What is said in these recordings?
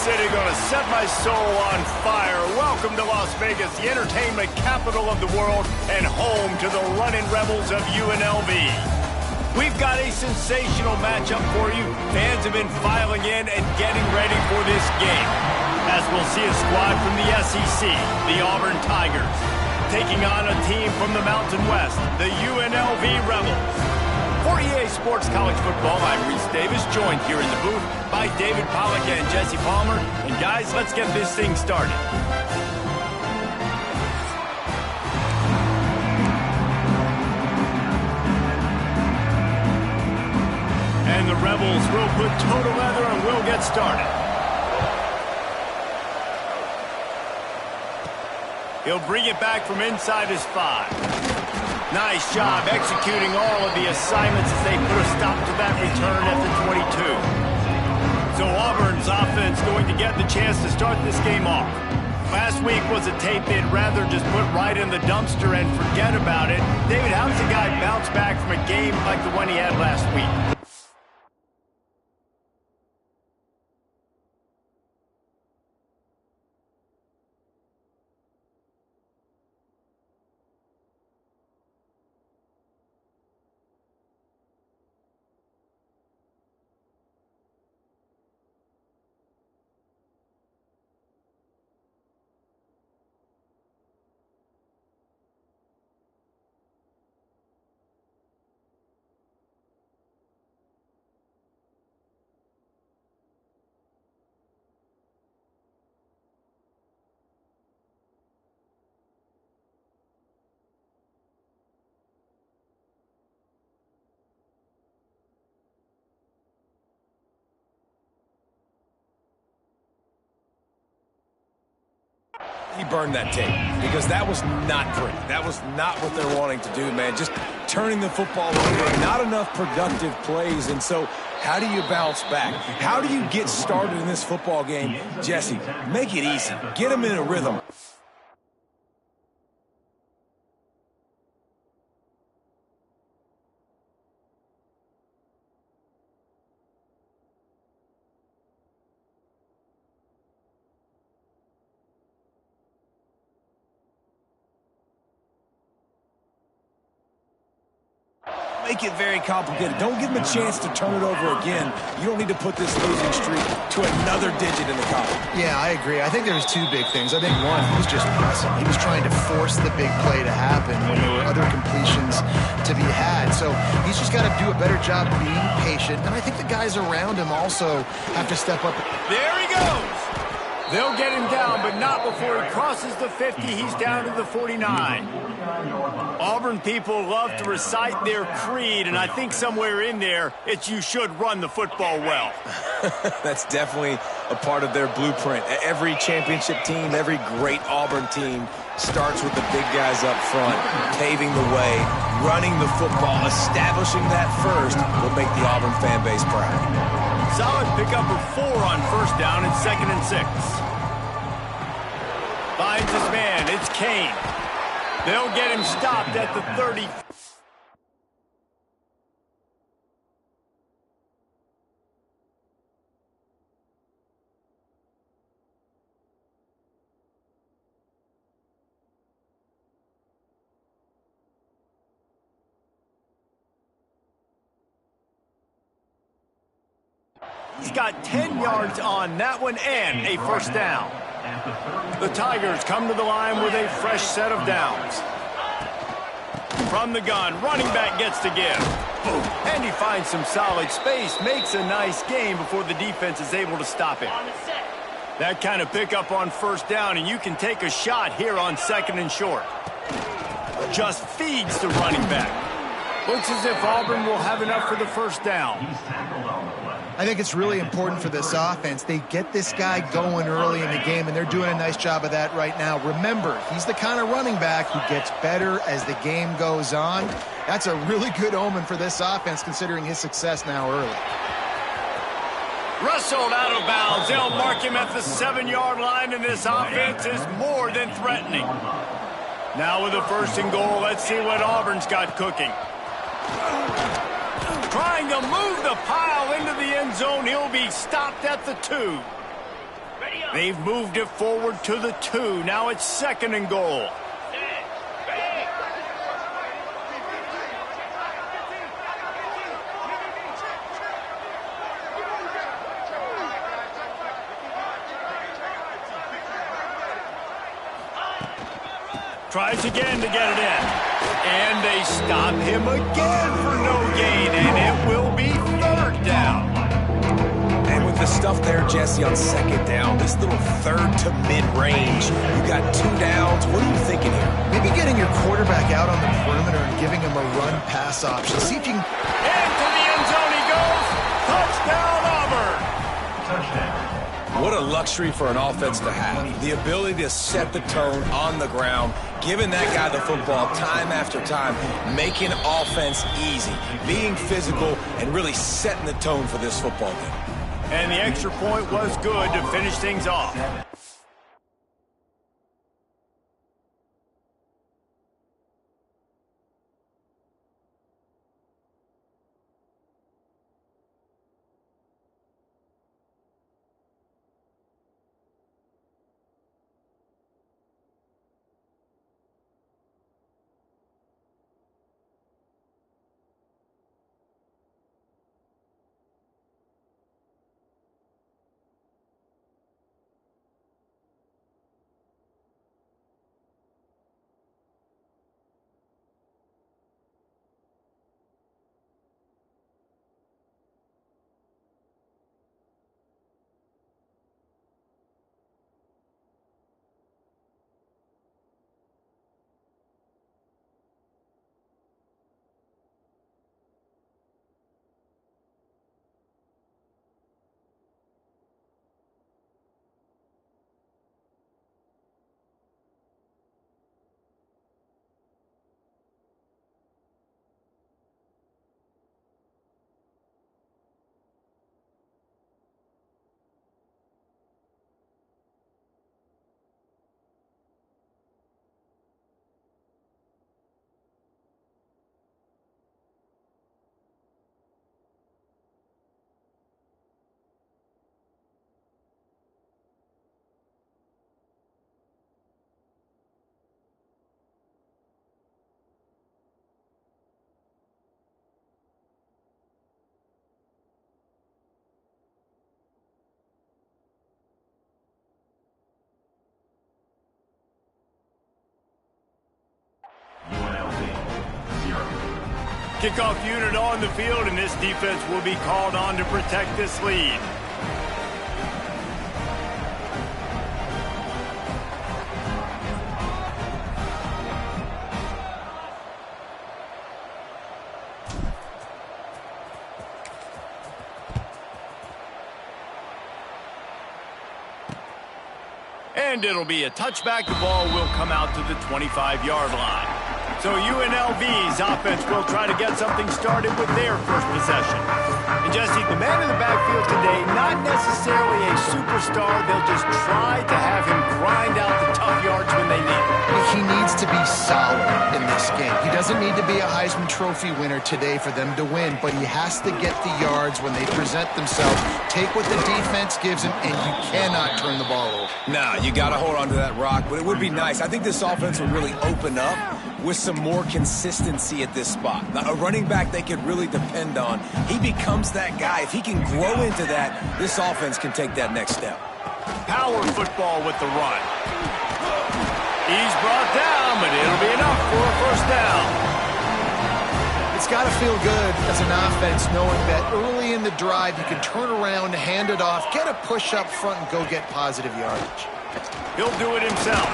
City gonna set my soul on fire. Welcome to Las Vegas, the entertainment capital of the world and home to the running Rebels of UNLV. We've got a sensational matchup for you. Fans have been filing in and getting ready for this game, as we'll see a squad from the SEC, the Auburn Tigers, taking on a team from the Mountain West, the UNLV Rebels. For EA Sports College Football, I'm Reese Davis, joined here in the booth by David Pollack and Jesse Palmer. And guys, let's get this thing started. And the Rebels will put toe to leather and we'll get started. He'll bring it back from inside his 5. Nice job executing all of the assignments as they put a stop to that return at the 22. So Auburn's offense going to get the chance to start this game off. Last week was a tape they'd rather just put right in the dumpster and forget about it. David, how does a guy bounce back from a game like the one he had last week? He burned that tape because that was not pretty. That was not what they're wanting to do, man. Just turning the football over, not enough productive plays. And so how do you bounce back? How do you get started in this football game? Jesse, make it easy. Get them in a rhythm. Make it very complicated. Don't give them a chance to turn it over again. You don't need to put this losing streak to another digit in the column. Yeah, I agree. I think there was two big things. I think one, he was just pressing. He was trying to force the big play to happen when there were other completions to be had. So he's just got to do a better job being patient. And I think the guys around him also have to step up. There he goes. They'll get him down, but not before he crosses the 50. He's down to the 49. Auburn people love to recite their creed, and I think somewhere in there, it's you should run the football well. That's definitely a part of their blueprint. Every championship team, every great Auburn team starts with the big guys up front, paving the way, running the football, establishing that first will make the Auburn fan base proud. Solid pickup of 4 on first down and 2nd and 6. Finds his man. It's Kane. They'll get him stopped at the 30. He's got 10 yards on that one and a first down. The Tigers come to the line with a fresh set of downs. From the gun, running back gets to give. And he finds some solid space, makes a nice gain before the defense is able to stop him. That kind of pickup on first down, and you can take a shot here on 2nd and short. Just feeds the running back. Looks as if Auburn will have enough for the first down. I think it's really important for this offense. They get this guy going early in the game, and they're doing a nice job of that right now. Remember, he's the kind of running back who gets better as the game goes on. That's a really good omen for this offense, considering his success now early. Wrestled out of bounds. They'll mark him at the 7-yard line, and this offense is more than threatening. Now with a 1st and goal, let's see what Auburn's got cooking. Trying to move the pile into the end zone. He'll be stopped at the 2. They've moved it forward to the 2. Now it's 2nd and goal. Tries again to get it in. And they stop him again for no gain, and it will be 3rd down. And with the stuff there, Jesse, on 2nd down, this little 3rd to mid-range, you got 2 downs. What are you thinking here? Maybe getting your quarterback out on the perimeter and giving him a run-pass option. See if you can... Into the end zone he goes. Touchdown, Auburn. Touchdown. What a luxury for an offense to have. The ability to set the tone on the ground, giving that guy the football time after time, making offense easy, being physical, and really setting the tone for this football game. And the extra point was good to finish things off. UNLV, 0. Kickoff unit on the field, and this defense will be called on to protect this lead. And it'll be a touchback. The ball will come out to the 25-yard line. So UNLV's offense will try to get something started with their first possession. And Jesse, the man in the backfield today, not necessarily a superstar. They'll just try to have him grind out the tough yards when they need it. He needs to be solid in this game. He doesn't need to be a Heisman Trophy winner today for them to win, but he has to get the yards when they present themselves. Take what the defense gives him, and you cannot turn the ball over. Nah, you got to hold on to that rock, but it would be nice. I think this offense would really open up with some more consistency at this spot. Now, a running back they could really depend on. He becomes that guy. If he can grow into that, this offense can take that next step. Power football with the run. He's brought down, but it'll be enough for a first down. It's got to feel good as an offense knowing that early in the drive you can turn around, hand it off, get a push up front, and go get positive yardage. He'll do it himself.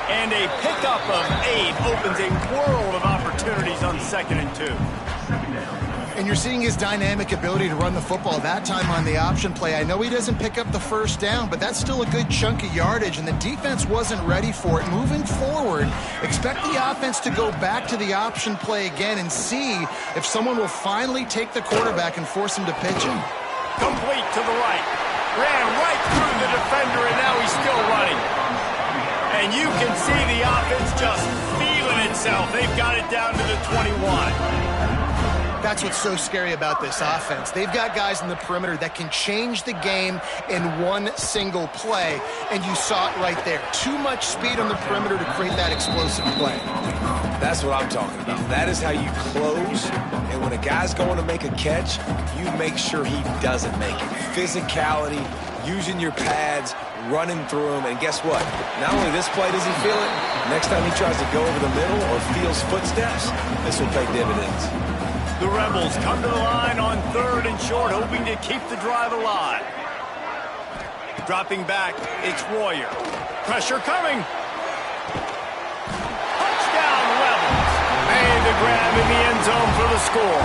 And a pickup of 8 opens a world of opportunities on 2nd and 2. And you're seeing his dynamic ability to run the football, that time on the option play. I know he doesn't pick up the first down, but that's still a good chunk of yardage, and the defense wasn't ready for it. Moving forward, expect the offense to go back to the option play again and see if someone will finally take the quarterback and force him to pitch him. Complete to the right. Ran right through the defender, and now he's still running. And you can see the offense just feeling itself. They've got it down to the 21. That's what's so scary about this offense. They've got guys in the perimeter that can change the game in one single play, and you saw it right there. Too much speed on the perimeter to create that explosive play. That's what I'm talking about. That is how you close, and when a guy's going to make a catch, you make sure he doesn't make it. Physicality, using your pads, running through him, and guess what? Not only this play does he feel it, next time he tries to go over the middle or feels footsteps, this will pay dividends. The Rebels come to the line on 3rd and short, hoping to keep the drive alive. Dropping back, it's Royer. Pressure coming. Touchdown, Rebels. Made the grab in the end zone for the score.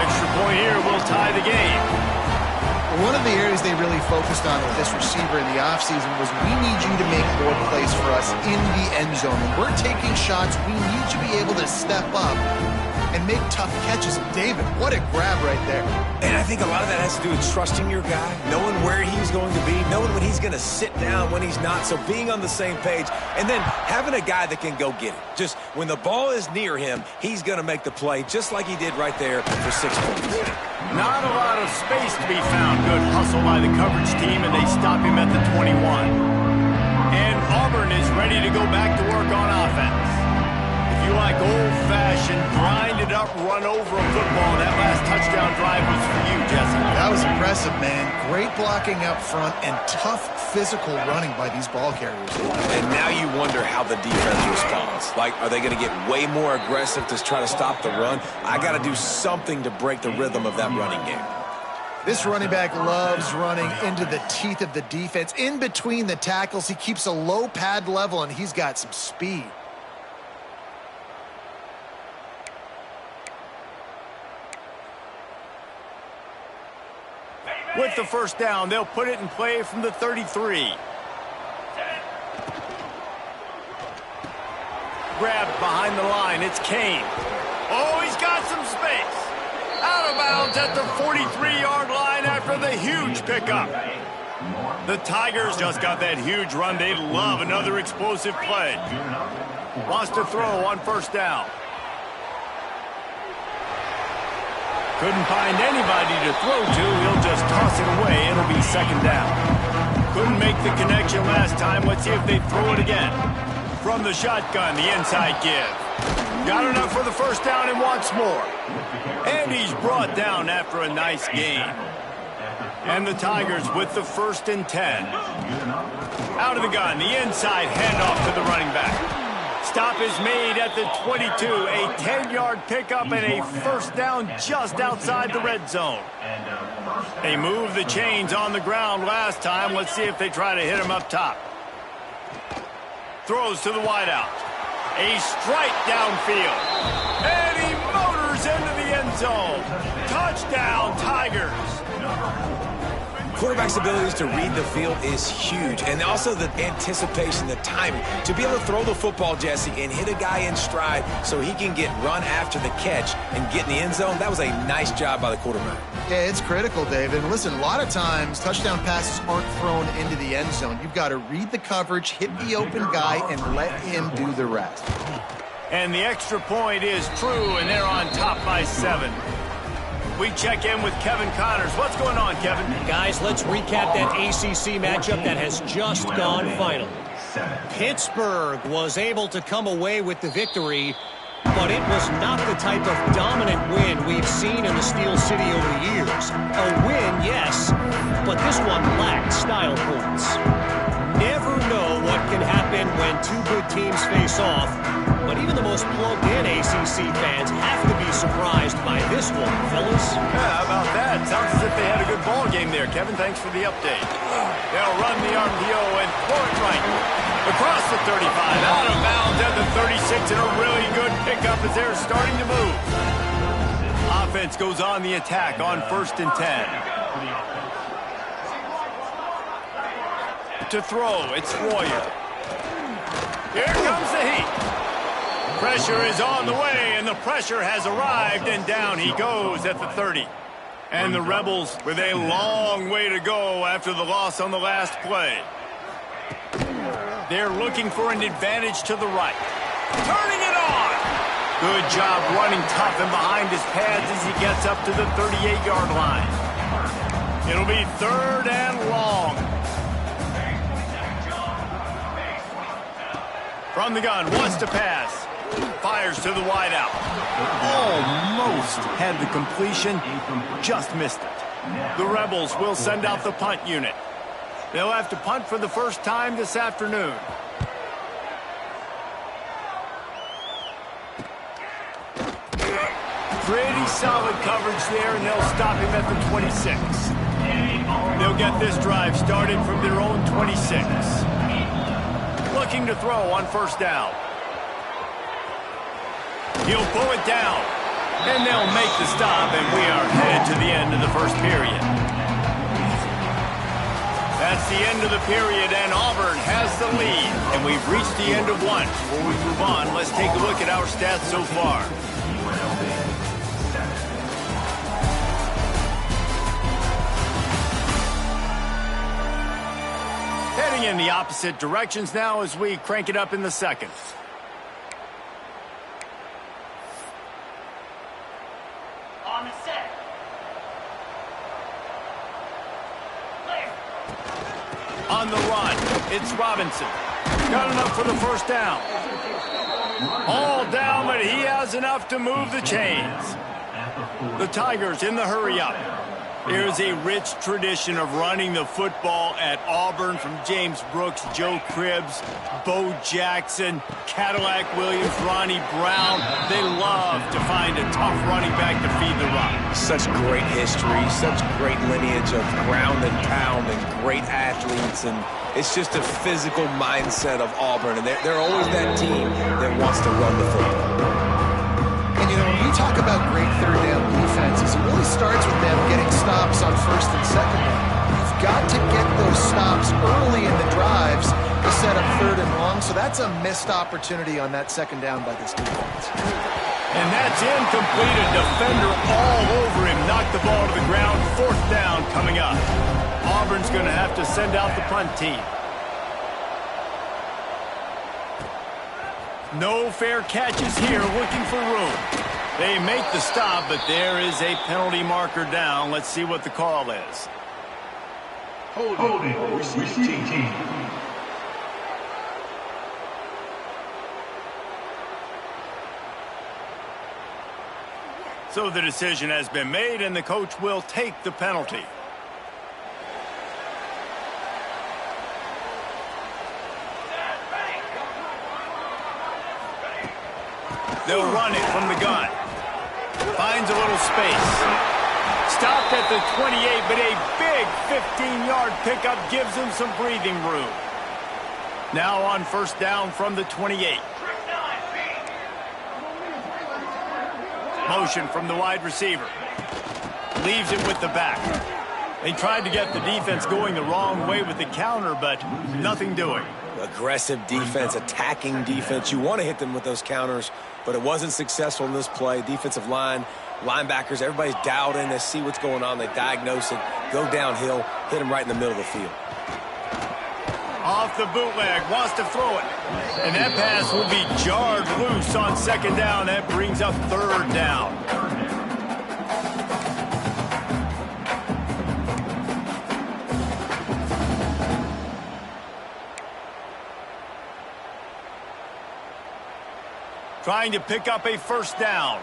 Extra point here will tie the game. One of the areas they really focused on with this receiver in the offseason was we need you to make more plays for us in the end zone. When we're taking shots, we need you to be able to step up and make tough catches. David, what a grab right there. And I think a lot of that has to do with trusting your guy, knowing where he's going to be, knowing when he's going to sit down, when he's not, so being on the same page, and then having a guy that can go get it. Just when the ball is near him, he's going to make the play just like he did right there for 6 points. Not a lot of space to be found. Good hustle by the coverage team, and they stop him at the 21. And Auburn is ready to go back to work on offense. If you like old-fashioned, grind-it-up, run-over a football, that last touchdown drive was for you, Jesse. That was impressive, man. Great blocking up front and tough physical running by these ball carriers. And now you wonder how the defense responds. Like, are they going to get way more aggressive to try to stop the run? I got to do something to break the rhythm of that running game. This running back loves running into the teeth of the defense. In between the tackles, he keeps a low pad level, and he's got some speed. With the first down, they'll put it in play from the 33. Grabbed behind the line, it's Kane. Oh, he's got some space. Out of bounds at the 43-yard line after the huge pickup. The Tigers just got that huge run. They love another explosive play. Wants to throw on first down. Couldn't find anybody to throw to. He'll just toss it away. It'll be second down. Couldn't make the connection last time. Let's see if they throw it again. From the shotgun, the inside give. Got enough for the first down and wants more. And he's brought down after a nice gain. And the Tigers with the 1st and 10. Out of the gun, the inside handoff to the running back. Stop is made at the 22, a 10-yard pickup and a first down just outside the red zone. They moved the chains on the ground last time. Let's see if they try to hit him up top. Throws to the wideout. A strike downfield. And he motors into the end zone. Touchdown, Tigers. Quarterback's abilities to read the field is huge, and also the anticipation, the timing. To be able to throw the football, Jesse, and hit a guy in stride so he can get run after the catch and get in the end zone, that was a nice job by the quarterback. Yeah, it's critical, David. And listen, a lot of times touchdown passes aren't thrown into the end zone. You've got to read the coverage, hit the open guy, and let him do the rest. And the extra point is true, and they're on top by 7. We check in with Kevin Connors. What's going on, Kevin? Guys, let's recap that ACC matchup that has just gone final. Pittsburgh was able to come away with the victory, but it was not the type of dominant win we've seen in the Steel City over the years. A win, yes, but this one lacked style points. Never know what can happen when two good teams face off, but even the most plugged-in ACC fans have to be surprised by this one, fellas. Yeah, how about that? Sounds as if they had a good ball game there. Kevin, thanks for the update. They'll run the RPO and throw it right across the 35, out of bounds at the 36, and a really good pickup as they're starting to move. Offense goes on the attack on 1st and 10. To throw, it's Royer. Here comes the heat. Pressure is on the way, and the pressure has arrived, and down he goes at the 30. And the Rebels with a long way to go after the loss on the last play. They're looking for an advantage to the right. Turning it on. Good job running tough and behind his pads as he gets up to the 38-yard line. It'll be 3rd and long. From the gun, wants to pass. Fires to the wideout. Almost had the completion, just missed it. The Rebels will send out the punt unit. They'll have to punt for the first time this afternoon. Pretty solid coverage there, and they'll stop him at the 26. They'll get this drive started from their own 26. Looking to throw on 1st down. He'll pull it down, and they'll make the stop, and we are headed to the end of the 1st period. That's the end of the period, and Auburn has the lead, and we've reached the end of 1. Before we move on, let's take a look at our stats so far. Heading in the opposite directions now as we crank it up in the 2nd. On the set. Clear. On the run, it's Robinson. Got enough for the 1st down. All down, but he has enough to move the chains. The Tigers in the hurry-up. There's a rich tradition of running the football at Auburn, from James Brooks, Joe Cribbs, Bo Jackson, Cadillac Williams, Ronnie Brown. They love to find a tough running back to feed the run. Such great history, such great lineage of ground and pound and great athletes, and it's just a physical mindset of Auburn, and they're always that team that wants to run the football. And, you know, when we talk about great 3rd down defenses, it really starts with them getting stops on 1st and 2nd down. You've got to get those stops early in the drives to set up 3rd and long, so that's a missed opportunity on that 2nd down by this defense. And that's incomplete. A defender all over him. Knocked the ball to the ground. 4th down coming up. Auburn's going to have to send out the punt team. No fair catches here, looking for room. They make the stop, but there is a penalty marker down. Let's see what the call is. Holding, receiving team. So the decision has been made, and the coach will take the penalty. They'll run it from the gun. Finds a little space. Stopped at the 28, but a big 15-yard pickup gives him some breathing room. Now on 1st down from the 28. Motion from the wide receiver. Leaves it with the back. They tried to get the defense going the wrong way with the counter, but nothing doing. Aggressive defense, attacking defense. You want to hit them with those counters, but it wasn't successful in this play. Defensive line, linebackers, everybody's dialed in. They see what's going on. They diagnose it, go downhill, hit them right in the middle of the field. Off the bootleg, wants to throw it. And that pass will be jarred loose on 2nd down. That brings up 3rd down. Trying to pick up a 1st down.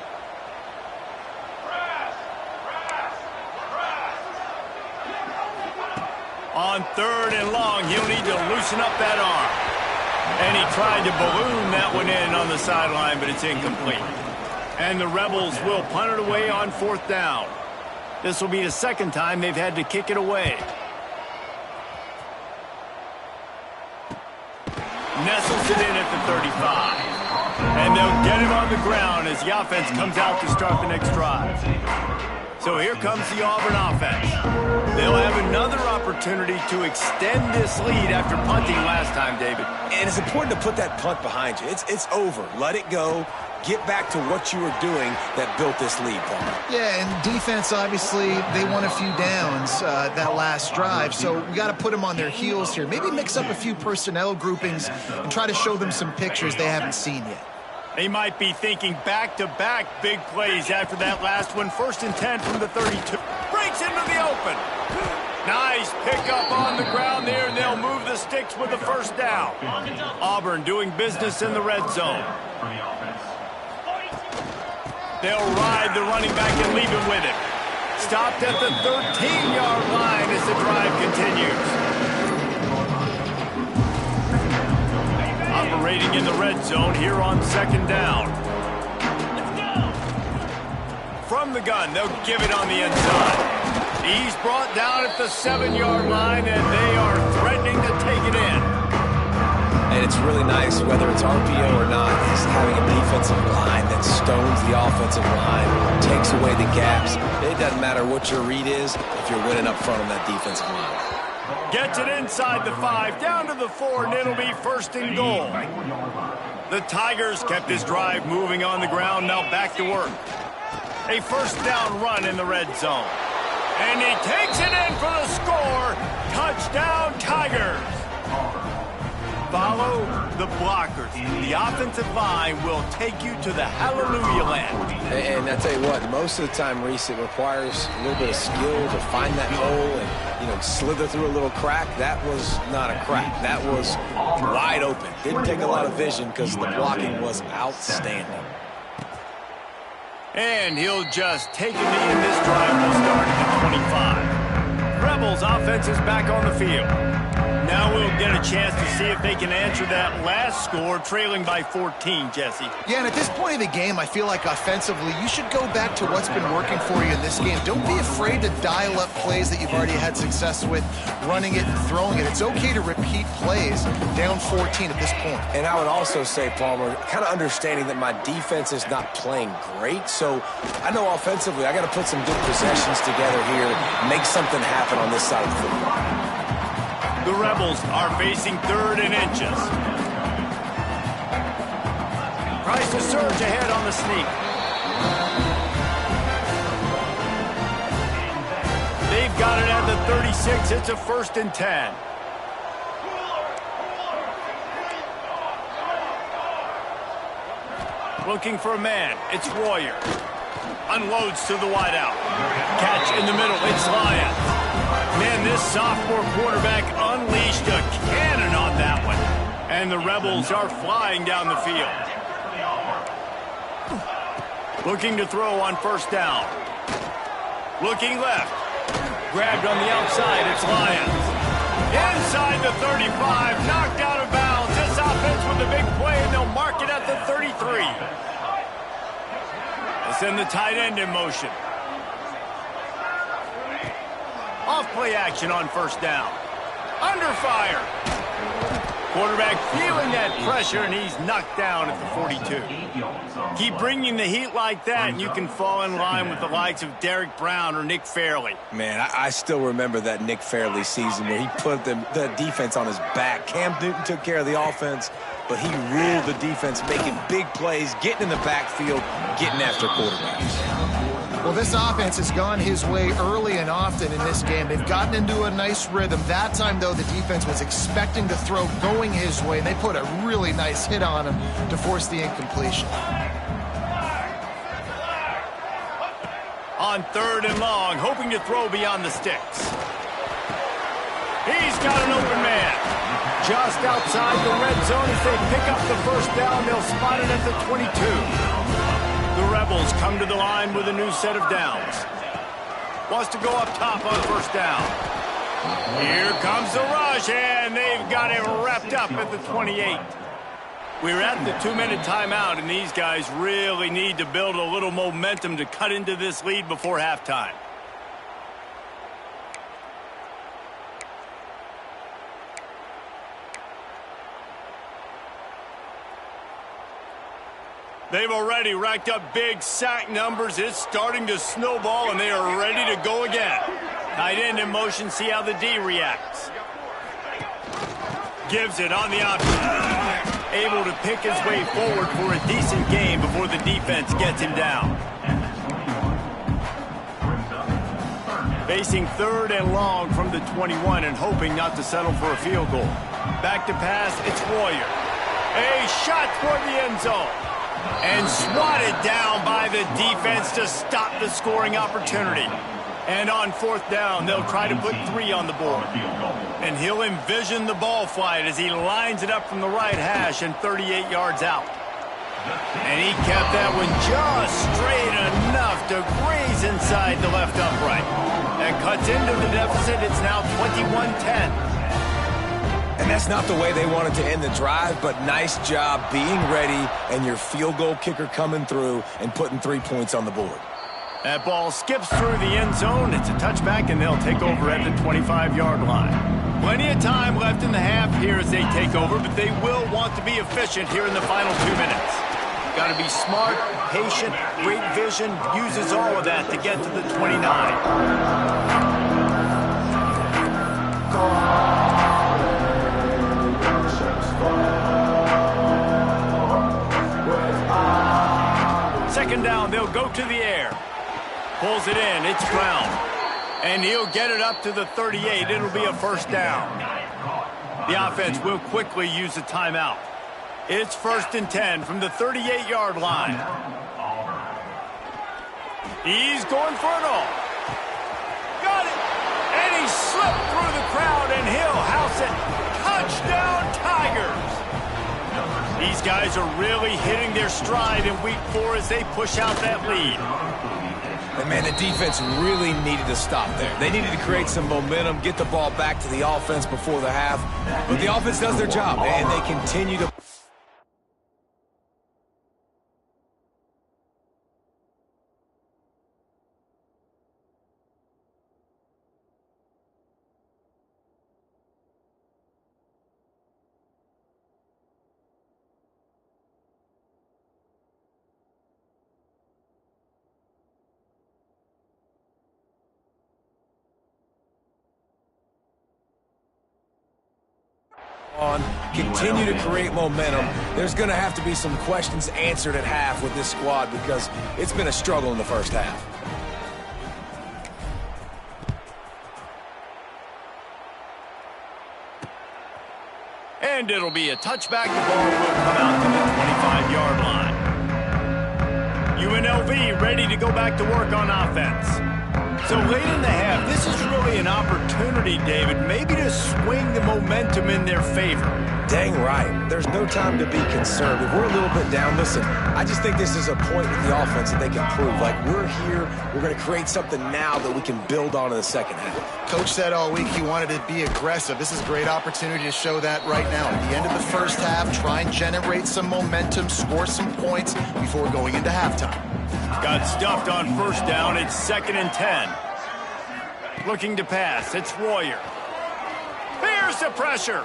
On 3rd and long, he'll need to loosen up that arm. And he tried to balloon that one in on the sideline, but it's incomplete. And the Rebels will punt it away on 4th down. This will be the 2nd time they've had to kick it away. Nestles it in at the 35. And they'll get him on the ground as the offense comes out to start the next drive. So here comes the Auburn offense. They'll have another opportunity to extend this lead after punting last time, David. And it's important to put that punt behind you. It's over. Let it go. Get back to what you were doing that built this lead, Paul. Yeah, and defense, obviously, they won a few downs that last drive, so we got to put them on their heels here. Maybe mix up a few personnel groupings and try to show them some pictures they haven't seen yet. They might be thinking back-to-back big plays after that last one. 1st and 10 from the 32. Breaks into the open. Nice pickup on the ground there, and they'll move the sticks with the 1st down. Auburn doing business in the red zone. They'll ride the running back and leave him with it. Stopped at the 13-yard line as the drive continues. Operating in the red zone here on 2nd down. From the gun, they'll give it on the inside. He's brought down at the 7-yard line, and they are threatening to take it in. And it's really nice, whether it's RPO or not, is having a defensive line that stones the offensive line, takes away the gaps. It doesn't matter what your read is if you're winning up front on that defensive line. Gets it inside the 5, down to the 4, and it'll be 1st and goal. The Tigers kept this drive moving on the ground, now back to work. A 1st down run in the red zone. And he takes it in for the score. Touchdown, Tigers. Follow the blockers. The offensive line will take you to the hallelujah land. And I tell you what, most of the time, Reese, it requires a little bit of skill to find that hole and, slither through a little crack. That was not a crack. That was wide open. Didn't take a lot of vision because the blocking was outstanding. And he'll just take a knee, and this drive will start at the 25. Rebels offense is back on the field. Now we'll get a chance to see if they can answer that last score, trailing by 14, Jesse. Yeah, and at this point of the game, I feel like offensively, you should go back to what's been working for you in this game. Don't be afraid to dial up plays that you've already had success with, running it and throwing it. It's okay to repeat plays down 14 at this point. And I would also say, Palmer, kind of understanding that my defense is not playing great, so I know offensively I got to put some good possessions together here, make something happen on this side of the football. The Rebels are facing 3rd and inches. Tries to surge ahead on the sneak. They've got it at the 36. It's a 1st and 10. Looking for a man. It's Royer. Unloads to the wideout. Catch in the middle. It's Lyons. Man, this sophomore quarterback unleashed a cannon on that one. And the Rebels are flying down the field. Looking to throw on 1st down. Looking left. Grabbed on the outside. It's Lyons. Inside the 35. Knocked out of bounds. This offense with a big play, and they'll mark it at the 33. They send the tight end in motion. Off-play action on 1st down. Under fire. Quarterback feeling that pressure, and he's knocked down at the 42. Keep bringing the heat like that, and you can fall in line with the likes of Derek Brown or Nick Fairley. Man, I still remember that Nick Fairley season where he put the defense on his back. Cam Newton took care of the offense, but he ruled the defense, making big plays, getting in the backfield, getting after quarterbacks. Well, this offense has gone his way early and often in this game. They've gotten into a nice rhythm. That time, though, the defense was expecting to throw going his way, and they put a really nice hit on him to force the incompletion. On 3rd and long, hoping to throw beyond the sticks. He's got an open man. Just outside the red zone as they pick up the 1st down. They'll spot it at the 22. The Rebels come to the line with a new set of downs. Wants to go up top on 1st down. Here comes the rush, and they've got him wrapped up at the 28. We're at the 2-minute timeout, and these guys really need to build a little momentum to cut into this lead before halftime. They've already racked up big sack numbers. It's starting to snowball, and they are ready to go again. Tight end in motion, see how the D reacts. Gives it on the option. Able to pick his way forward for a decent game before the defense gets him down. Facing 3rd and long from the 21 and hoping not to settle for a field goal. Back to pass, it's Royer. A shot toward the end zone. And swatted down by the defense to stop the scoring opportunity. And on fourth down, they'll try to put 3 on the board. And he'll envision the ball flight as he lines it up from the right hash and 38 yards out. And he kept that one just straight enough to graze inside the left upright. And cuts into the deficit. It's now 21-10. And that's not the way they wanted to end the drive, but nice job being ready and your field goal kicker coming through and putting 3 points on the board. That ball skips through the end zone. It's a touchback, and they'll take over at the 25-yard line. Plenty of time left in the half here as they take over, but they will want to be efficient here in the final 2 minutes. Got to be smart, patient, great vision, uses all of that to get to the 29. Second down, they'll go to the air. Pulls it in, it's Brown. And he'll get it up to the 38. It'll be a first down. The offense will quickly use a timeout. It's 1st and 10 from the 38-yard line. He's going for it all. Got it! And he slipped through the crowd, and he'll house it. Touchdown, Tigers! These guys are really hitting their stride in week 4 as they push out that lead. And, man, the defense really needed to stop there. They needed to create some momentum, get the ball back to the offense before the half. But the offense does their job, and they continue to... continue to create momentum. There's going to have to be some questions answered at half with this squad because it's been a struggle in the first half. And it'll be a touchback. The ball will come out to the 25-yard line. UNLV ready to go back to work on offense. So late in the half, this is really an opportunity, David, maybe to swing the momentum in their favor. Dang right. There's no time to be concerned. If we're a little bit down, listen, I just think this is a point with the offense that they can prove. Like, we're here, we're going to create something now that we can build on in the second half. Coach said all week he wanted to be aggressive. This is a great opportunity to show that right now. At the end of the first half, try and generate some momentum, score some points before going into halftime. Got stuffed on first down. It's 2nd and 10. Looking to pass. It's Royer. Here's the pressure.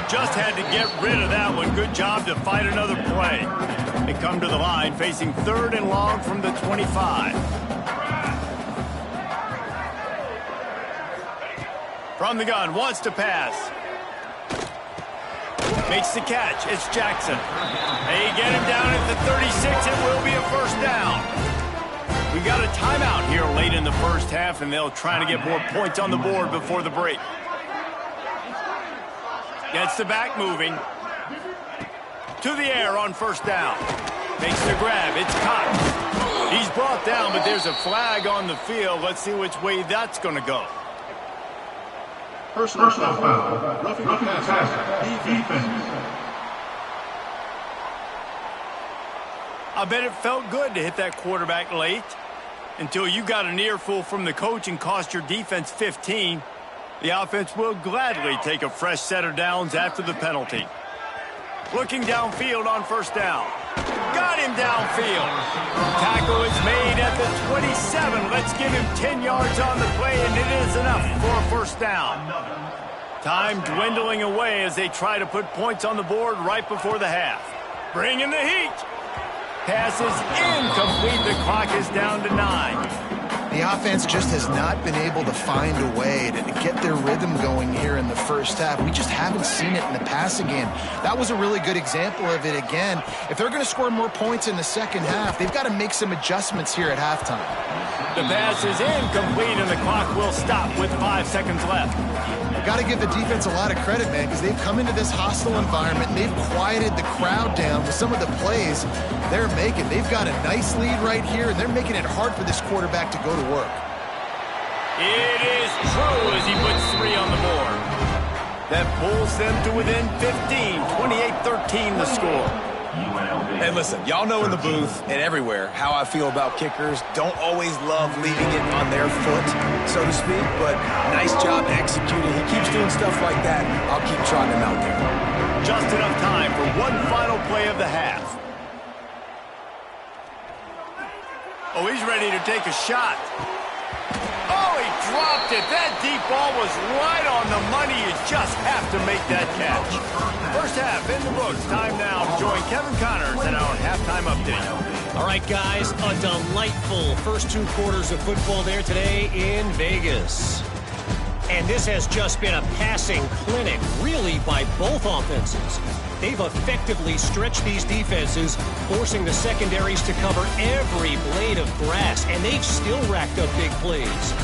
Just had to get rid of that one. Good job to fight another play. They come to the line facing 3rd and long from the 25. From the gun, wants to pass. Makes the catch. It's Jackson. They get him down at the 36. It will be a first down. We got a timeout here late in the first half, and they'll try to get more points on the board before the break. Gets the back moving. To the air on first down. Makes the grab. It's caught. He's brought down, but there's a flag on the field. Let's see which way that's going to go. Personal foul. Roughing the passer. Defense. I bet it felt good to hit that quarterback late until you got an earful from the coach and cost your defense 15. The offense will gladly take a fresh set of downs after the penalty. Looking downfield on first down. Got him downfield. Tackle is made at the 27. Let's give him 10 yards on the play, and it is enough for a first down. Time dwindling away as they try to put points on the board right before the half. Bring in the heat. Pass is incomplete. The clock is down to 9. The offense just has not been able to find a way to get their rhythm going here in the first half. We just haven't seen it in the passing game. That was a really good example of it again. If they're going to score more points in the second half, they've got to make some adjustments here at halftime. The pass is incomplete, and the clock will stop with 5 seconds left. Got to give the defense a lot of credit, man, because they've come into this hostile environment, and they've quieted the crowd down with some of the plays they're making. They've got a nice lead right here, and they're making it hard for this quarterback to go to work. It is true as he puts 3 on the board. That pulls them to within 15, 28-13 the score. Hey, listen, y'all know in the booth and everywhere how I feel about kickers. Don't always love leaving it on their foot, so to speak, but nice job executing. He keeps doing stuff like that. I'll keep trotting him out there. Just enough time for one final play of the half. Oh, he's ready to take a shot. Oh, he dropped it. That deep ball was right on the money. You just have to make that catch. First half in the books. Time now to join Kevin Connors in our halftime update. All right, guys, a delightful first 2 quarters of football there today in Vegas. And this has just been a passing clinic, really, by both offenses. They've effectively stretched these defenses, forcing the secondaries to cover every blade of grass, and they've still racked up big plays.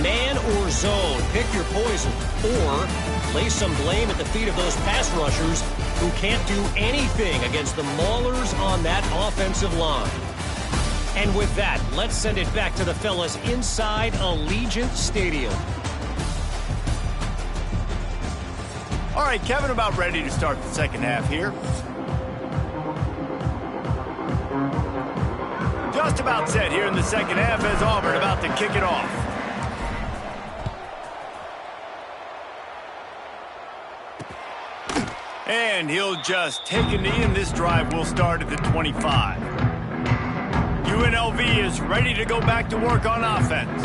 Man or zone, pick your poison, or lay some blame at the feet of those pass rushers who can't do anything against the maulers on that offensive line. And with that, let's send it back to the fellas inside Allegiant Stadium. All right, Kevin, about ready to start the second half here. Just about set here in the second half as Auburn about to kick it off. And he'll just take a knee, and this drive will start at the 25. UNLV is ready to go back to work on offense.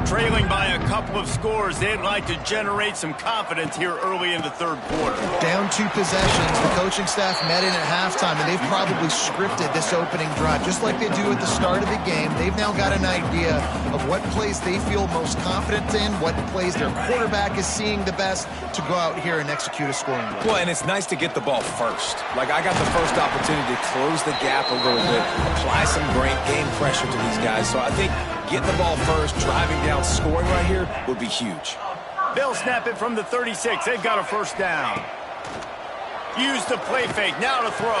Trailing by a couple of scores, they'd like to generate some confidence here early in the third quarter. Down 2 possessions, the coaching staff met in at halftime, and they've probably scripted this opening drive. Just like they do at the start of the game, they've now got an idea of what plays they feel most confident in, what plays their quarterback is seeing the best to go out here and execute a scoring drive. Well, and it's nice to get the ball first. Like, I got the first opportunity to close the gap a little bit, apply some great game pressure to these guys. So I think getting the ball first, driving down, scoring right here would be huge. They'll snap it from the 36. They've got a first down. Use the play fake. Now to throw.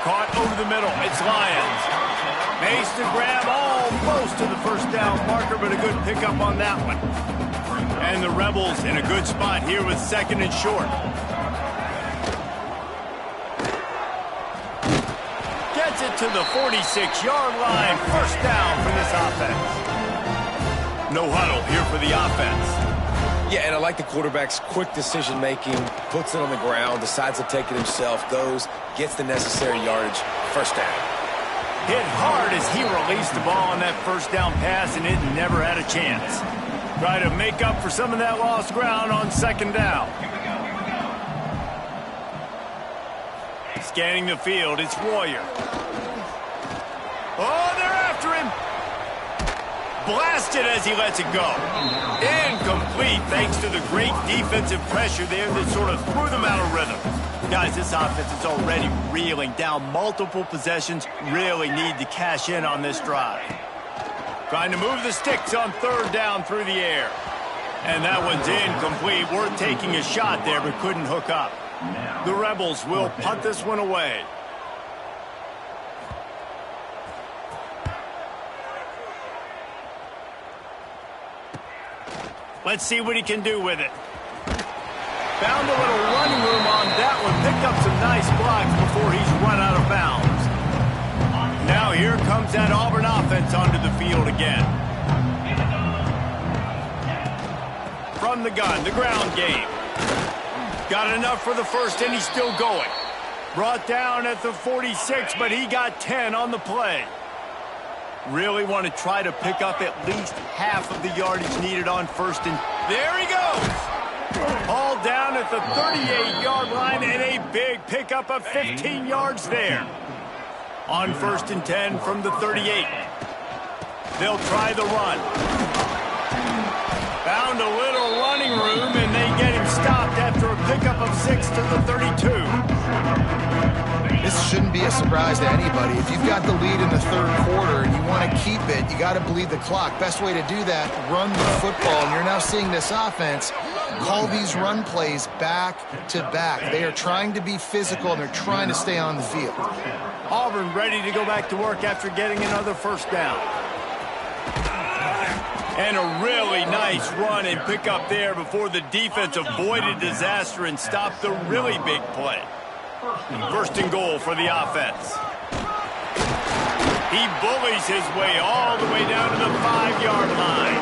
Caught over the middle. It's Lyons. Makes the grab almost to the first down marker, but a good pickup on that one. And the Rebels in a good spot here with second and short. Gets it to the 46-yard line. First down for this offense. No huddle here for the offense. Yeah, and I like the quarterback's quick decision-making, puts it on the ground, decides to take it himself, goes, gets the necessary yardage, first down. Hit hard as he released the ball on that first down pass, and it never had a chance. Try to make up for some of that lost ground on second down. Scanning the field, it's Warrior. Oh, they're after him. Blasted as he lets it go. Incomplete thanks to the great defensive pressure there that sort of threw them out of rhythm. Guys, this offense is already reeling down multiple possessions. Really need to cash in on this drive. Trying to move the sticks on third down through the air. And that one's incomplete. Worth taking a shot there, but couldn't hook up. The Rebels will punt this one away. Let's see what he can do with it. Found a little running room on that one. Picked up some nice blocks before he's run out of bounds. Now here comes that Auburn offense onto the field again. From the gun, the ground game. Got enough for the first, and he's still going. Brought down at the 46, but he got 10 on the play. Really want to try to pick up at least half of the yardage needed on first, and there he goes. All down at the 38-yard line, and a big pickup of 15 yards there. On first and 10 from the 38. They'll try the run. Found a little running room, and they get him stopped after a pickup of 6 to the 32. This shouldn't be a surprise to anybody. If you've got the lead in the third quarter and you want to keep it, you got to bleed the clock. Best way to do that, run the football. And you're now seeing this offense call these run plays back to back. They are trying to be physical, and they're trying to stay on the field. Auburn ready to go back to work after getting another first down. And a really nice run and pick up there before the defense avoided disaster and stopped the really big play. First and goal for the offense. He bullies his way all the way down to the 5-yard line.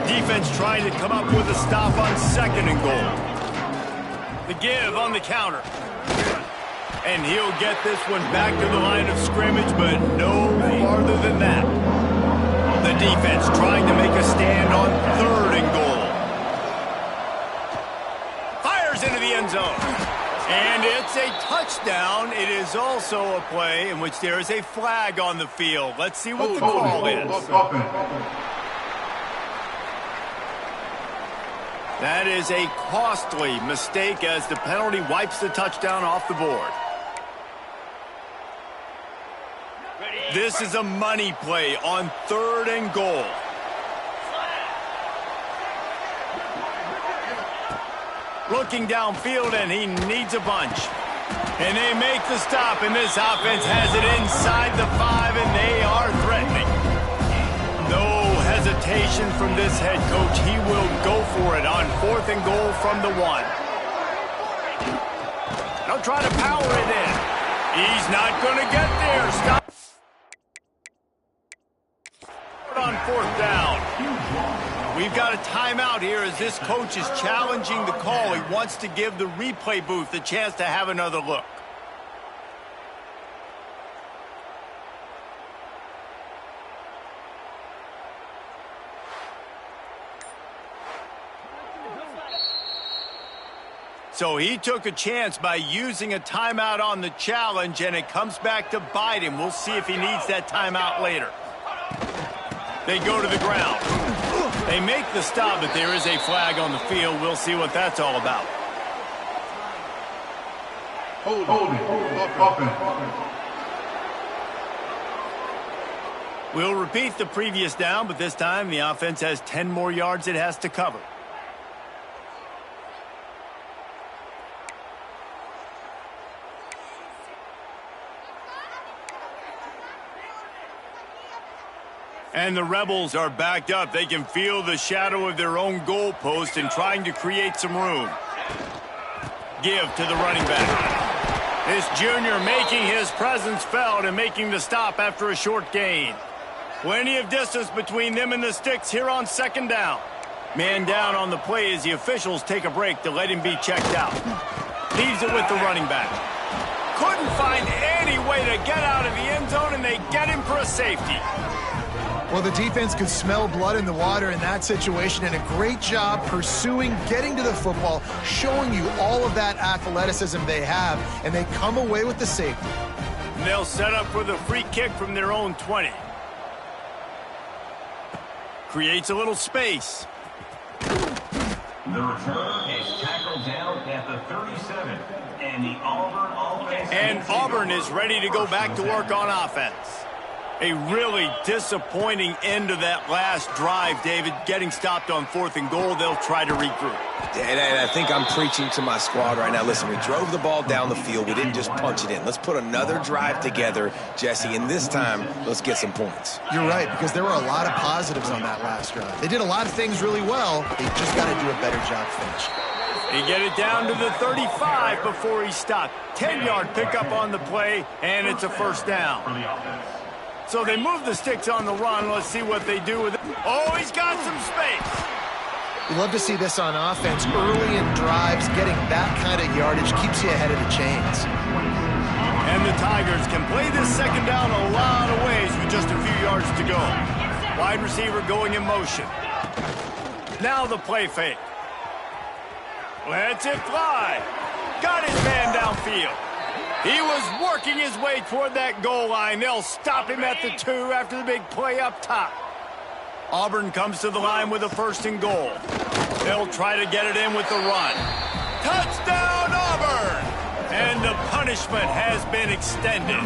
Defense trying to come up with a stop on second and goal. The give on the counter. And he'll get this one back to the line of scrimmage, but no farther than that. The defense trying to make a stand on third and goal. Fires into the end zone. And it's a touchdown. It is also a play in which there is a flag on the field. Let's see what the call is. That is a costly mistake as the penalty wipes the touchdown off the board. This is a money play on third and goal. Looking downfield, and he needs a bunch. And they make the stop, and this offense has it inside the 5, and they are threatening. No hesitation from this head coach. He will go for it on fourth and goal from the 1. They'll try to power it in. He's not going to get there. Stop on fourth down. We've got a timeout here as this coach is challenging the call. He wants to give the replay booth a chance to have another look. So he took a chance by using a timeout on the challenge, and it comes back to bite him. We'll see if he needs that timeout later. They go to the ground. They make the stop, but there is a flag on the field. We'll see what that's all about. We'll repeat the previous down, but this time the offense has 10 more yards it has to cover. And the Rebels are backed up. They can feel the shadow of their own goalpost and trying to create some room. Give to the running back. This junior making his presence felt and making the stop after a short gain. Plenty of distance between them and the sticks here on second down. Man down on the play as the officials take a break to let him be checked out. Leaves it with the running back. Couldn't find any way to get out of the end zone, and they get him for a safety. Well, the defense could smell blood in the water in that situation, and a great job pursuing, getting to the football, showing you all of that athleticism they have, and they come away with the safety. And they'll set up for the free kick from their own 20. Creates a little space. The return is tackled down at the 37, and the Auburn offense. And Auburn is ready to go back to work on offense. A really disappointing end of that last drive, David. Getting stopped on fourth and goal, they'll try to regroup. And I think I'm preaching to my squad right now. Listen, we drove the ball down the field. We didn't just punch it in. Let's put another drive together, Jesse, and this time, let's get some points. You're right, because there were a lot of positives on that last drive. They did a lot of things really well. They just got to do a better job finishing. They get it down to the 35 before he stopped. 10-yard pickup on the play, and it's a first down. So they move the sticks on the run. Let's see what they do with it. Oh, he's got some space. You love to see this on offense. Early in drives, getting that kind of yardage keeps you ahead of the chains. And the Tigers can play this second down a lot of ways with just a few yards to go. Wide receiver going in motion. Now the play fake. Lets it fly. Got his man downfield. He was working his way toward that goal line. They'll stop him at the 2 after the big play up top. Auburn comes to the line with a first and goal. They'll try to get it in with the run. Touchdown, Auburn! And the punishment has been extended.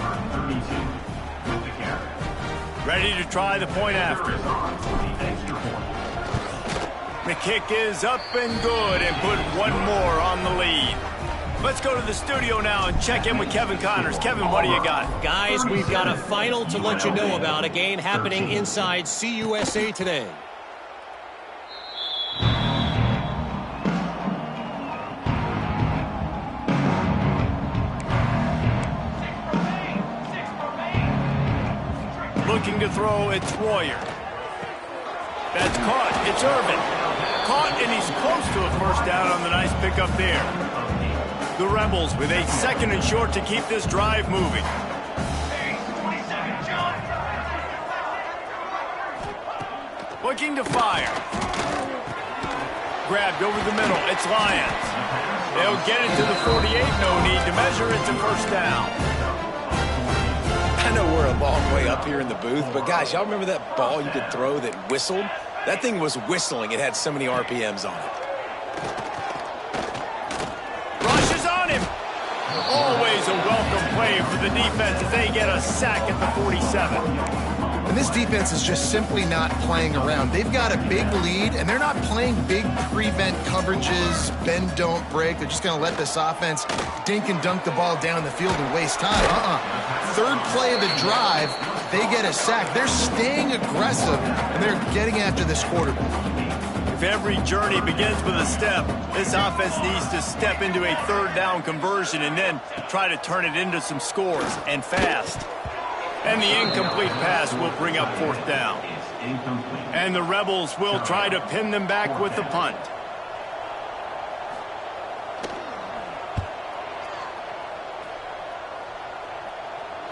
Ready to try the point after. The kick is up and good and put one more on the lead. Let's go to the studio now and check in with Kevin Connors. Kevin, what do you got? Guys, we've got a final to let you know about, a game happening inside CUSA today. Looking to throw, it's Royer. That's caught. It's Irvin. Caught, and he's close to a first down on the nice pickup there. The Rebels with a 2nd and short to keep this drive moving. Looking to fire. Grabbed over the middle. It's Lions. They'll get it to the 48. No need to measure. It's a first down. I know we're a long way up here in the booth, but guys, y'all remember that ball you could throw that whistled? That thing was whistling. It had so many RPMs on it. Rush is on him. Always a welcome play for the defense as they get a sack at the 47. And this defense is just simply not playing around. They've got a big lead, and they're not playing big prevent coverages, bend, don't break. They're just going to let this offense dink and dunk the ball down the field and waste time. Third play of the drive, they get a sack. They're staying aggressive, and they're getting after this quarterback. If every journey begins with a step, this offense needs to step into a 3rd down conversion and then try to turn it into some scores, and fast. And the incomplete pass will bring up 4th down. And the Rebels will try to pin them back with the punt.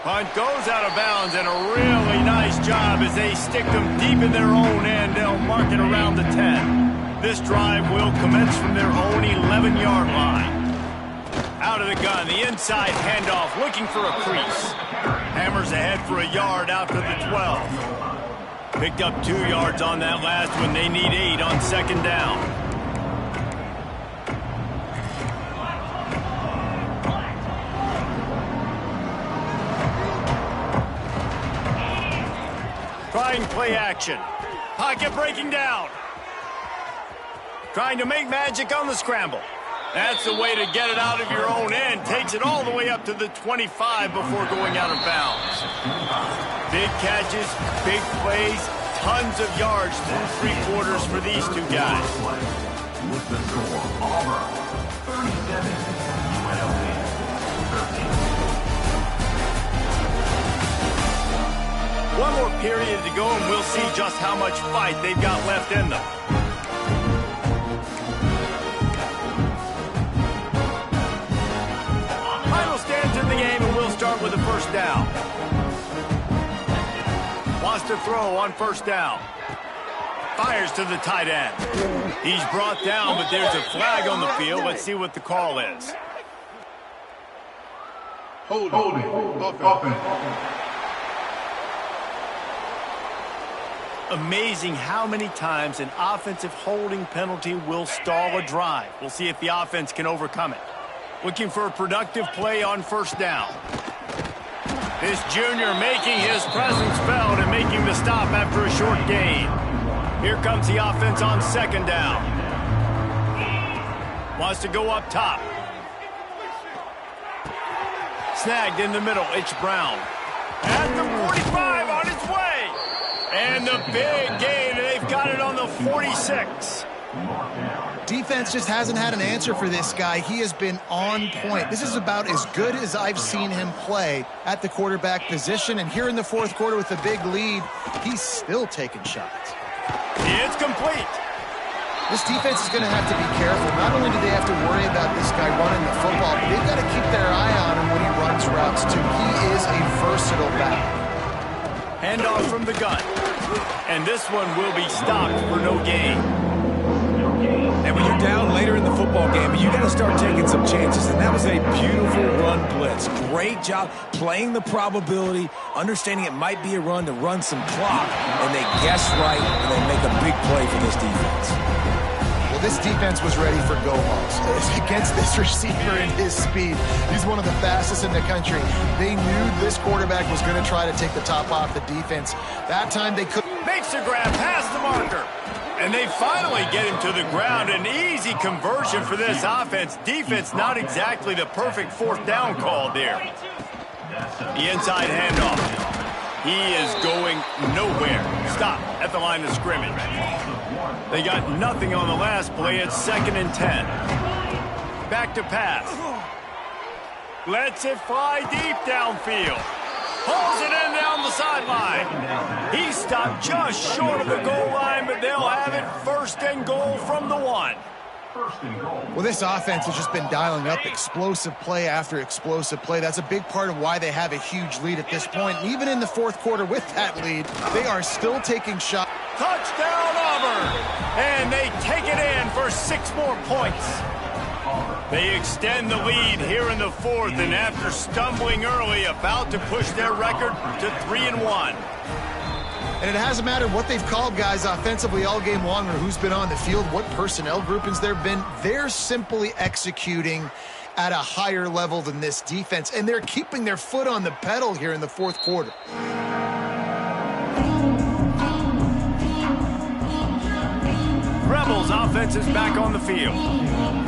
Punt goes out of bounds, and a really nice job as they stick them deep in their own end. They'll mark it around the 10. This drive will commence from their own 11-yard line. Out of the gun, the inside handoff, looking for a crease. Hammers ahead for a yard out to the 12. Picked up 2 yards on that last one. They need 8 on 2nd down. Trying play action. Pocket breaking down. Trying to make magic on the scramble. That's the way to get it out of your own end. Takes it all the way up to the 25 before going out of bounds. Big catches, big plays, tons of yards through 3 quarters for these 2 guys. With the score, Auburn 37, UNLV 13. One more period to go, and we'll see just how much fight they've got left in them. Final stands in the game, and we'll start with the first down. Wants to throw on first down. Fires to the tight end. He's brought down, but there's a flag on the field. Let's see what the call is. Holding. Offense. Amazing how many times an offensive holding penalty will stall a drive. We'll see if the offense can overcome it. Looking for a productive play on first down. This junior making his presence felt and making the stop after a short gain. Here comes the offense on 2nd down. Wants to go up top. Snagged in the middle. It's Brown. At the 45 on its way. And the big gain, and they've got it on the 46. Defense just hasn't had an answer for this guy. He has been on point. This is about as good as I've seen him play at the quarterback position. And here in the 4th quarter with a big lead, he's still taking shots. It's complete. This defense is going to have to be careful. Not only do they have to worry about this guy running the football, but they've got to keep their eye on him when he runs routes too. He is a versatile back. Handoff from the gun. And this one will be stopped for no gain. And when you're down later in the football game, you got to start taking some chances. And that was a beautiful run blitz. Great job playing the probability, understanding it might be a run to run some clock. And they guess right, and they make a big play for this defense. Well, this defense was ready for go-balls. Against this receiver and his speed, he's one of the fastest in the country. They knew this quarterback was going to try to take the top off the defense. That time they couldn't. Makes the grab past the marker. And they finally get him to the ground. An easy conversion for this offense. Defense not exactly the perfect fourth down call there. The inside handoff. He is going nowhere. Stop at the line of scrimmage. They got nothing on the last play. It's 2nd and 10. Back to pass. Lets it fly deep downfield. Pulls it in down the sideline. He stopped just short of the goal line, but they'll have it 1st and goal from the 1. Well, this offense has just been dialing up explosive play after explosive play. That's a big part of why they have a huge lead at this point. And even in the 4th quarter with that lead, they are still taking shots. Touchdown, Auburn! And they take it in for 6 more points. They extend the lead here in the 4th, and after stumbling early, about to push their record to 3-1. And it hasn't mattered what they've called guys offensively all game long or who's been on the field, what personnel groupings there have been. They're simply executing at a higher level than this defense, and they're keeping their foot on the pedal here in the 4th quarter. Rebels offense is back on the field.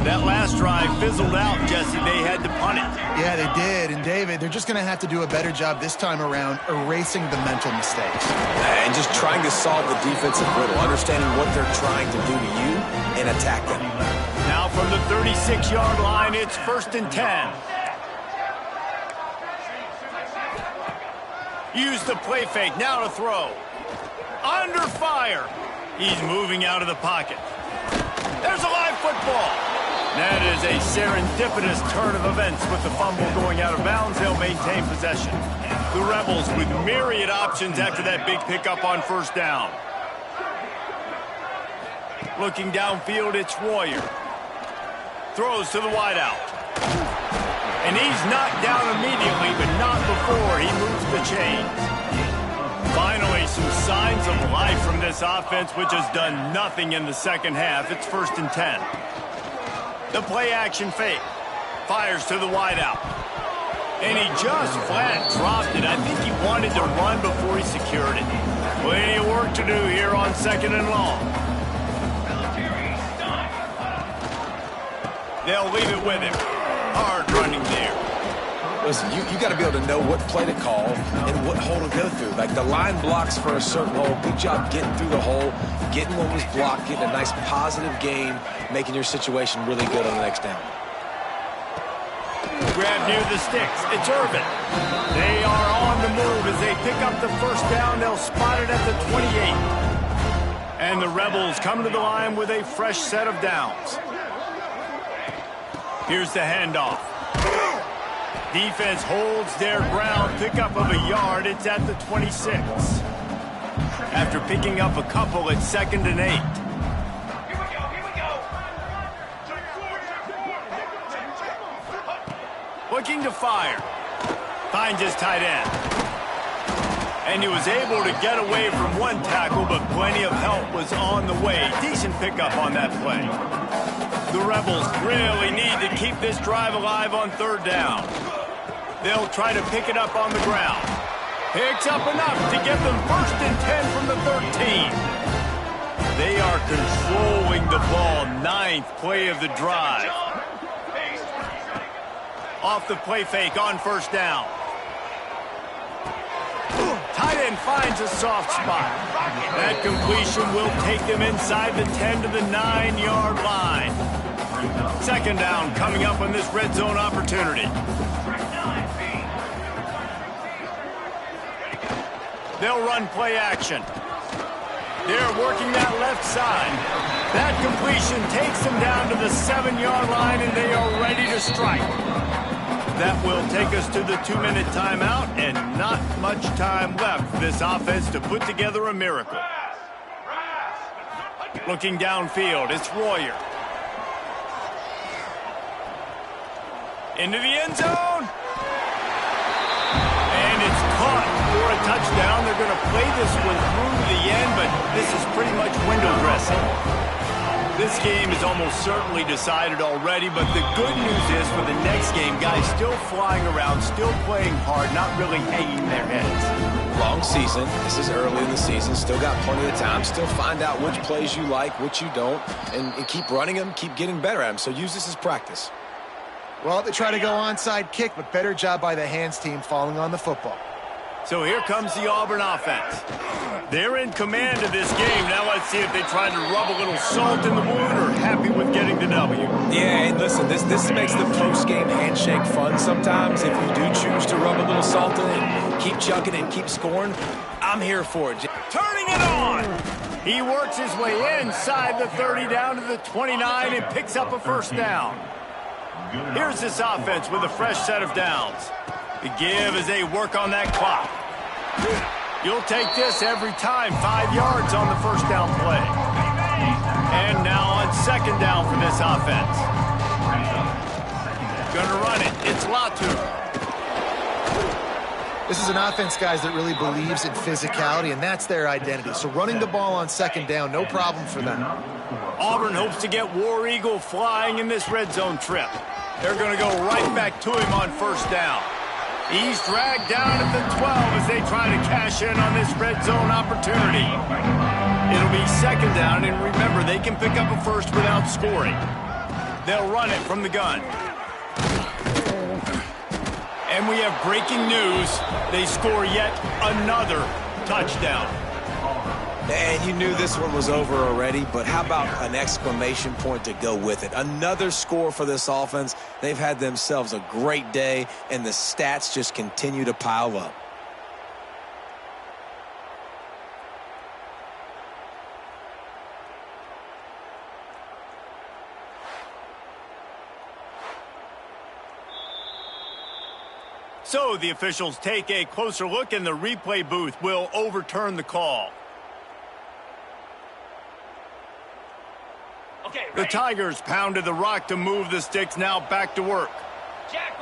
That last drive fizzled out, Jesse. They had to punt it. Yeah, they did. And, David, they're just going to have to do a better job this time around erasing the mental mistakes. And just trying to solve the defensive riddle, understanding what they're trying to do to you and attack them. Now from the 36-yard line, it's 1st and 10. Use the play fake. Now to throw. Under fire. He's moving out of the pocket. There's a live football. That is a serendipitous turn of events with the fumble going out of bounds. They'll maintain possession. The Rebels with myriad options after that big pickup on 1st down. Looking downfield, it's Royer. Throws to the wideout. And he's knocked down immediately, but not before he moves the chains. Finally, some signs of life from this offense, which has done nothing in the 2nd half. It's 1st and 10. The play-action fake. Fires to the wideout. And he just flat dropped it. I think he wanted to run before he secured it. Plenty of work to do here on 2nd and long. They'll leave it with him. Hard running there. Listen, you got to be able to know what play to call and what hole to go through. Like the line blocks for a certain hole. Good job getting through the hole, getting what was blocked, getting a nice positive gain, making your situation really good on the next down. Grab near the sticks. It's Urban. They are on the move as they pick up the 1st down. They'll spot it at the 28. And the Rebels come to the line with a fresh set of downs. Here's the handoff. Defense holds their ground, pickup of a yard. It's at the 26. After picking up a couple, it's 2nd and 8. Looking to fire. Finds his tight end. And he was able to get away from one tackle, but plenty of help was on the way. Decent pickup on that play. The Rebels really need to keep this drive alive on 3rd down. They'll try to pick it up on the ground. Picks up enough to get them 1st and 10 from the 13. They are controlling the ball. 9th play of the drive. Off the play fake on 1st down. Tight end finds a soft spot. That completion will take them inside the 10 to the 9-yard line. 2nd down coming up on this red zone opportunity. They'll run play action. They're working that left side. That completion takes them down to the 7-yard line, and they are ready to strike. That will take us to the 2-minute timeout, and not much time left for this offense to put together a miracle. Looking downfield, it's Royer. Into the end zone. And it's caught for a touchdown. They're going to play this one through the end, but this is pretty much window dressing. This game is almost certainly decided already, but the good news is for the next game, guys still flying around, still playing hard, not really hanging their heads. Long season. This is early in the season. Still got plenty of time. Still find out which plays you like, which you don't, and keep running them, keep getting better at them. So use this as practice. Well, they try to go onside kick, but better job by the hands team falling on the football. So here comes the Auburn offense. They're in command of this game. Now let's see if they try to rub a little salt in the wound or happy with getting the W. Yeah, and listen, this makes the post-game handshake fun sometimes. If you do choose to rub a little salt in it, keep chucking and keep scoring, I'm here for it. Turning it on. He works his way inside the 30 down to the 29 and picks up a first down. Here's this offense with a fresh set of downs. The give as they work on that clock. You'll take this every time. 5 yards on the first down play. And now on second down for this offense. Gonna run it. It's Latu. This is an offense, guys, that really believes in physicality, and that's their identity. So running the ball on second down, no problem for them. Auburn hopes to get War Eagle flying in this red zone trip. They're going to go right back to him on first down. He's dragged down at the 12 as they try to cash in on this red zone opportunity. It'll be second down, and remember, they can pick up a first without scoring. They'll run it from the gun. And we have breaking news. They score yet another touchdown. And you knew this one was over already, but how about an exclamation point to go with it? Another score for this offense. They've had themselves a great day, and the stats just continue to pile up. So the officials take a closer look, and the replay booth will overturn the call. Okay, The Tigers pounded the rock to move the sticks, now back to work. Jack